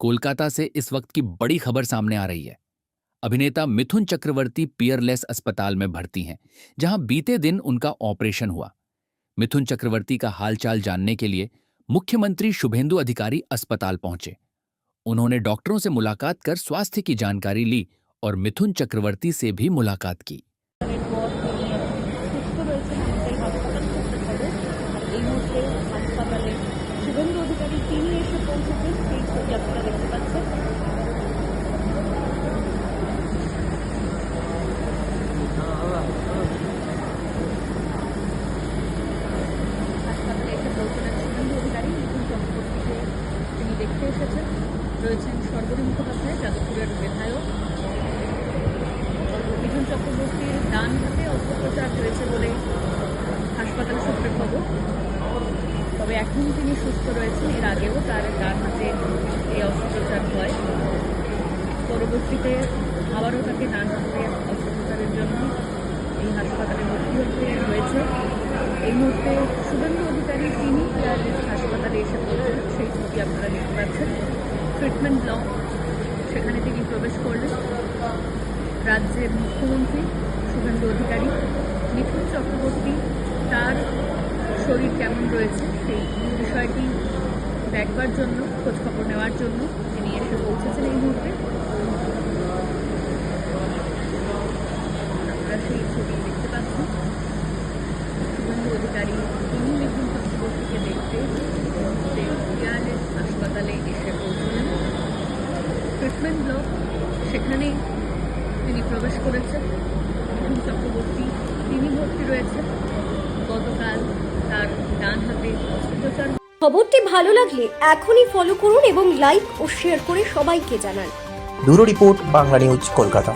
कोलकाता से इस वक्त की बड़ी खबर सामने आ रही है। अभिनेता मिथुन चक्रवर्ती पियरलेस अस्पताल में भर्ती हैं, जहां बीते दिन उनका ऑपरेशन हुआ। मिथुन चक्रवर्ती का हालचाल जानने के लिए मुख्यमंत्री शुभेंदु अधिकारी अस्पताल पहुंचे। उन्होंने डॉक्टरों से मुलाकात कर स्वास्थ्य की जानकारी ली और मिथुन चक्रवर्ती से भी मुलाकात की। শুভেন্দু অধিকারী তিনি এসে পৌঁছেছেন, সেই ছবি আপনারা দেখতে পাচ্ছেন। হাসপাতালে এসে পৌঁছলেন শুভেন্দু অধিকারী। মিথুন চক্রবর্তীকে তিনি দেখতে এসেছেন। রয়েছেন সর্বরী মুখোপাধ্যায়, যাদবপুরের বিধায়ক। মিথুন চক্রবর্তীর ডান হাতে অস্ত্রোপচার হয়েছে বলে হাসপাতাল সূত্রে খবর। তবে এখন তিনি সুস্থ রয়েছেন। এর আগেও তার ডান হাতে এই অস্ত্রোপচার হয়। পরবর্তীতে আবারও তাকে ডান হাতে অস্ত্রোপচারের জন্য এই হাসপাতালে ভর্তি হতে হয়েছে। এই মুহূর্তে শুভেন্দু অধিকারী তিনি পিয়ারলেস হাসপাতালে এসে পড়েছেন, সেই ছবি আপনারা দেখতে পাচ্ছেন। ট্রিটমেন্ট ব্লক, সেখানে তিনি প্রবেশ করলেন। রাজ্যের মুখ্যমন্ত্রী শুভেন্দু অধিকারী, মিথুন চক্রবর্তী তার শরীর কেমন রয়েছে সেই বিষয়টি দেখবার জন্য, খোঁজখবর নেওয়ার জন্য তিনি এসে পৌঁছেছেন এই মুহূর্তে। আপনারা সেই ছবি দেখতে পাচ্ছেন। শুভেন্দু অধিকারী তিনি মিথুন চক্রবর্তীকে দেখতে পিয়ারলেস হাসপাতালে এসে পৌঁছলেন। ট্রিটমেন্ট ব্লক, সেখানে তিনি প্রবেশ করেছেন। মিথুন চক্রবর্তী তিনি ভর্তি রয়েছেন। গতকাল তার ডান হাতে অস্ত্রোপচার। খবরটি ভালো লাগলে এখনই ফলো করুন এবং লাইক ও শেয়ার করে সবাইকে জানান। Bureau report, Bangla news, Kolkata.